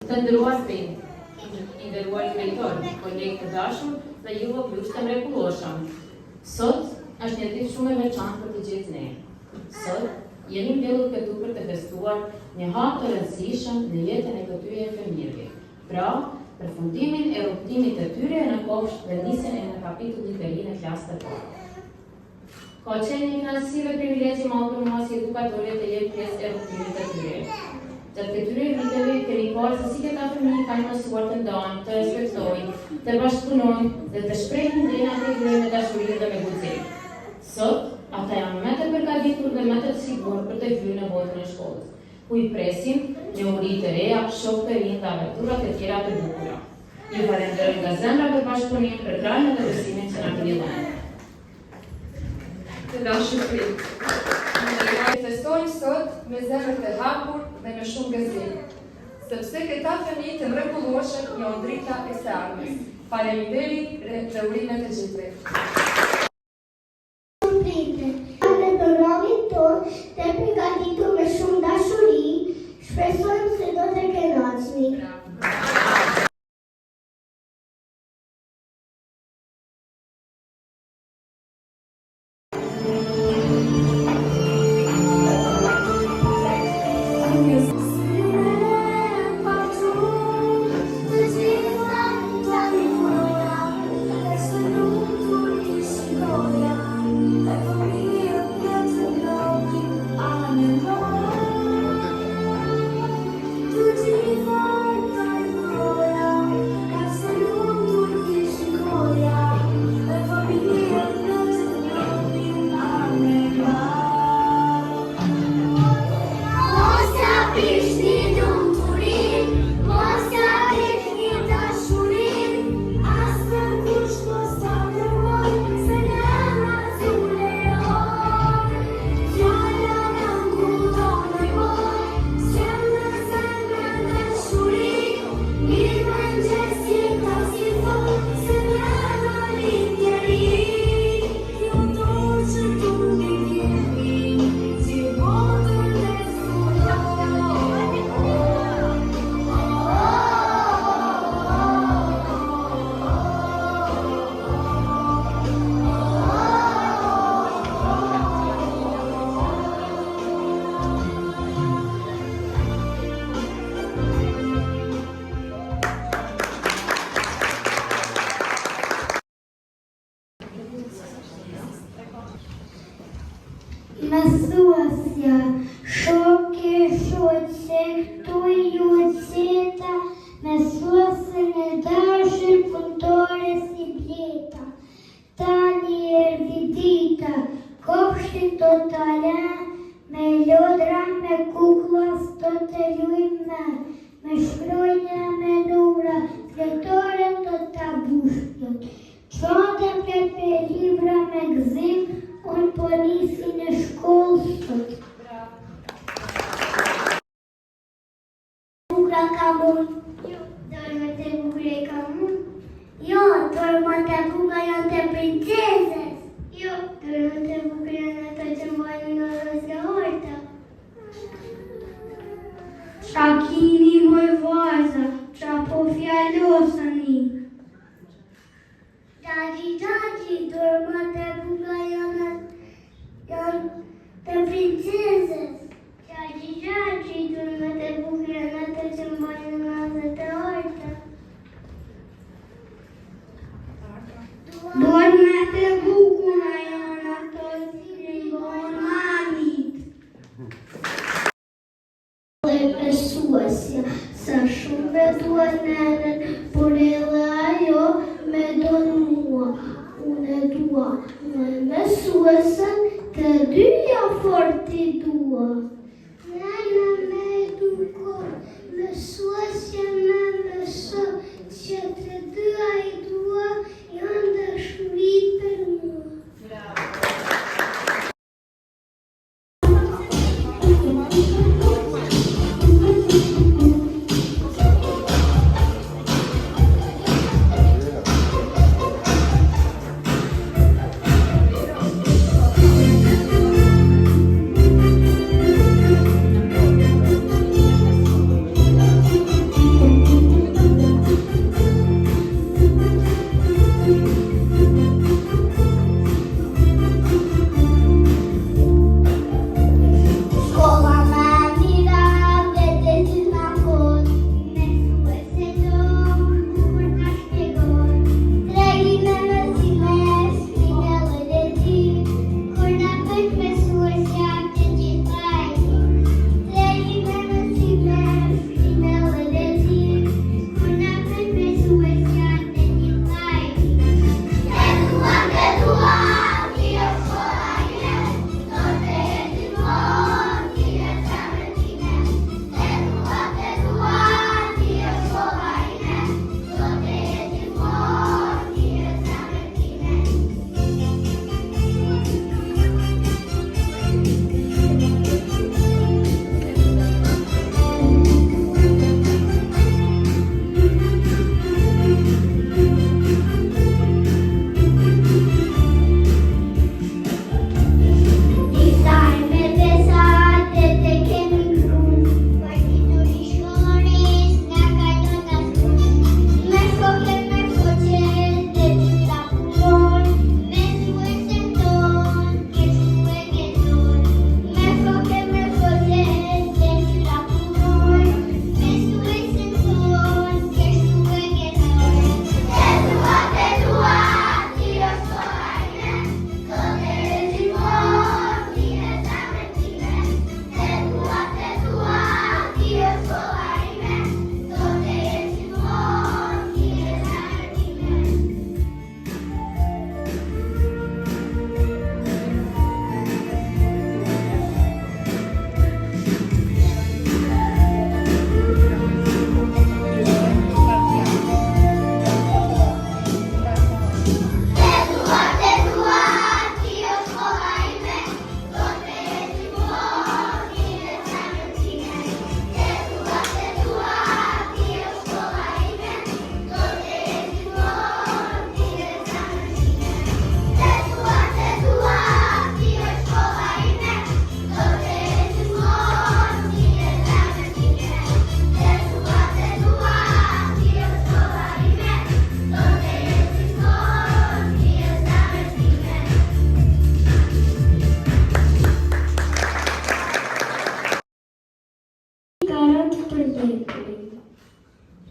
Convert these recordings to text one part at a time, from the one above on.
Të nderuar prindër, i nderuar drejtor, kolegë të dashur dhe ju voglush të mrekulloshëm. Sot është një ditë shumë e veçantë për të gjithë ne. Sot jemi mbledhur këtu për të festuar një hap të rëndësishëm në jetën e këtyre fëmijëve. Pra, përfundimin e rrugtimit të tyre në kopsht dhe nisjen e në kapitullit të ri në klasë të parë. Ka qenë një kënaqësi privilegj i madh për mua si edukatore të jep pjesë e rrugtimit të tyre. Gjatë këtyre viteve kemi parë se si këta fëmijë kanë mësuar të ndajnë, të respektojnë, të bashkëpunojnë dhe të shprehin ndjenjat e tyre me dashuri dhe me guxim. Sot, ata janë më të përgatitur dhe më të sigurt për të hyrë në botën e shkollës, ku i presin njohuri të reja, shok të rinj dhe aventura të tjera të bukura. Ju falenderoj nga zemra për bashkëpunim, për trajnë dhe besimin që na keni dhënë. Të dashur prindër, festojnë sot me zemër të hapur dhe me shumë gëzim, sepse këta fëmijë të mrekullueshëm janë drita e së ardhmes. Faleminderit dhe urimet të gjithëve. Në programin tonë të përgatitur me shumë dashuri, shpresojmë se do të kënaqni. Mësuesja, shoke, shoqe, këtu ju qeta, mësuesën e dashur, punëtore si Bleta. Tani erdhi dita, kopshti do ta lënë, me lodra, me kukulla do të luajmë, me shkronja, me numra, fletore do ta bushë. Çanta për libra me gëzim, unë po nisi në shkollë sot. Bukra kam unë. Jo, dorëmat e bukra e kam unë. Jo, dorëmat e bukra janë të princezës. Jo, dorëmat e bukra janë ato që mbajnë në rrezë horta. Qa kini moj vaza, qa po fjallosani. Gjagji, dorëmat e bukra janë të princezës. Gjagji, dorëmat e bukra janë ato që mbajnë në rrezë të horta. Dorëmat e bukra janë ato që mbajnë mamit. Mësuesja, sa shumë vetuar nenën, por edhe ajo me donë mua. Unë e dua me mësuesën, të dyja fort i dua. Nena me eduko, mësuesja me mëso, që të dyja i dua, janë dashuri për mua.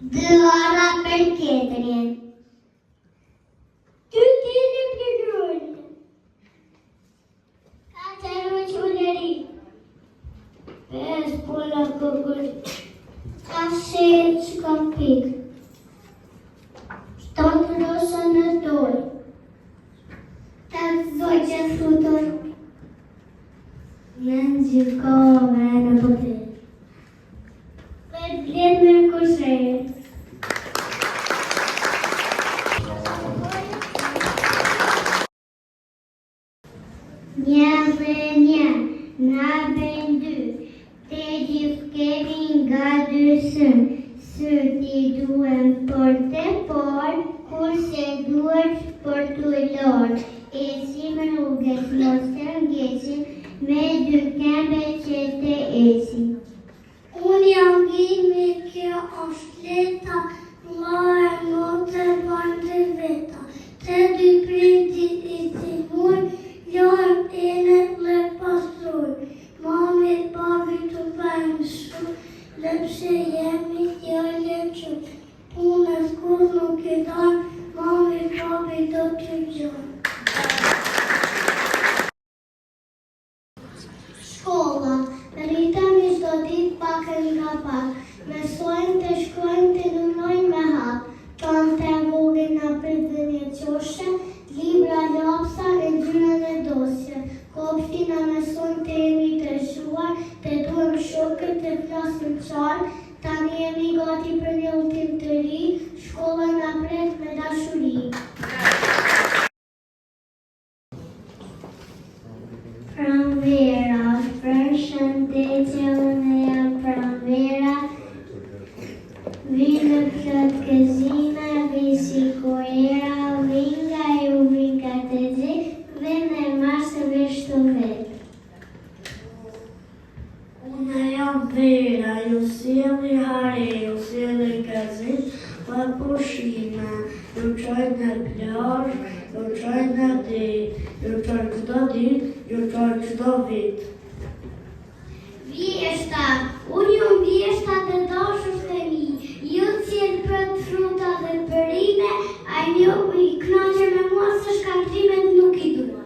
2 ora për tjetrin. 2 tjene për grullë. 4 uqulleri. 5 pula kukull. 6 shkopik. 7 rosa në toj. 8 zoqe frutor. 9 gjikove në botir. 5 blet në kushere. Një dhe një, na bën 2. Te gjithë kemi nga 2 sën. Syt i duen për të por, kurse duhet për të lorë. Ecim rrugës mos të ngecim, me 2 këmbe që të ecim. Unë jam gjimi, kjo është leta, vlla e motë banë të veta. Të 2 prindi i timur, lojmë e në le pastroj. Mami e papi të bëjmë shumë, lepse jemi djallë qëmë. Punës kur nuk e danë, mami e papi do të gjonë. Shkolla, rritemi çdo ditë pak e nga pak. Mësojmë të shkojmë të lunojmë me hap. Çante vogël na përdhënie qoshe, libra lapsa e gjyra dhe dosje. Kopshti na mëson të jemi të shuar, të duhem shokët të flasim qarë. Tani jemi gati për një udhtim të ri, shkolla na pret me dashuri. Pranvera, përshëndetje, unë jam Pranvera. Vi në plot gëzime, vi si kurera, vi nga ju, vi nga të zi, vi në masë vishtu vetë. Unë jam Vera, ju sjellni hare, ju sjellni gazet, pa pushime, ju qojnë në plazh, ju qojnë në ditë, ju qojnë çdo ditë, ju qojnë çdo vit. Vjeshta, unë jam vjeshta të dashur të mi, ju cilë për të fruta dhe përime, a një i knaqe me mua se shkatrimet nuk i dua.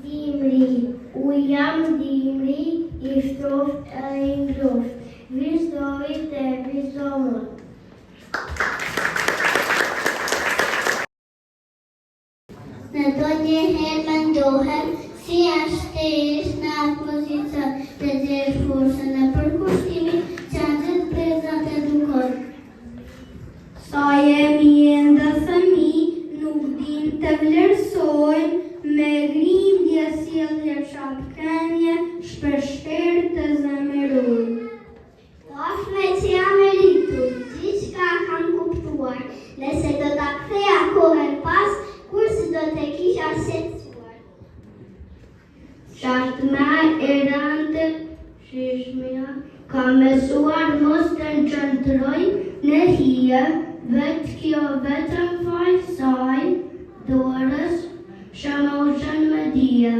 Dimri, u jam dimri, i shtroft e i ngroft, vizdorit e vizdomot. Në do një herë më ndohem, si janë shtesh në pozicion të gjerë forësën e përkushtimit që në gjithë prezat edukon. Sa jemi enda fëmi, nuk din të vlerësojmë, me grindje sjellje shapkenje, shpeshher të zemërojmë. Pashme që jam e rritur, gjithçka kam kuptuar, nëse do ta ktheja kohën pas, kurse do të kisha shqetësuar. Qartë me e randë, shishmja, ka mësuar mos të nqëndroj në hije, vetë kjo vetëm fal saj, dorës, shëmoshën me dije.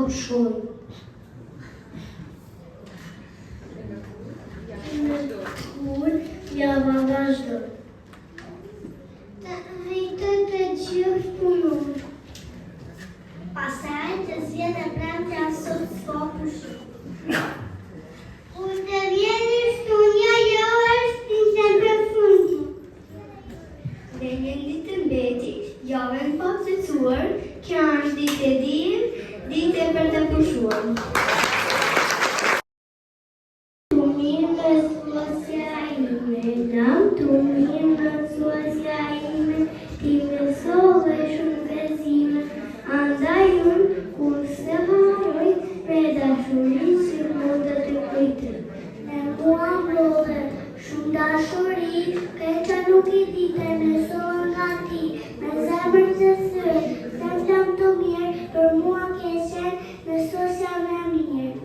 kopshoj. Kur java vazhdoj. Të rritë të gjithë punon. Pasaj të zjedh e prem të asot s'ka pushim. Kur të vjeni shtunja jo është një zemre fundi. Dhe një ditë mbeti, javën pak të cuar, kjo është ditë e dim, ditë e për të pushuar. Tumin dhe suasja ime, nam tumin dhe suasja ime, ti me sove shumë vezime, andaj unë kur se haroj, për dashurin si mundë të kujtë. Në mua mblodhe shumë dashuri, këtë nuk i dite në sorë nga ti, me zemër të thërë, se flam të mirë, për mua ke qenë në sosja me mirë.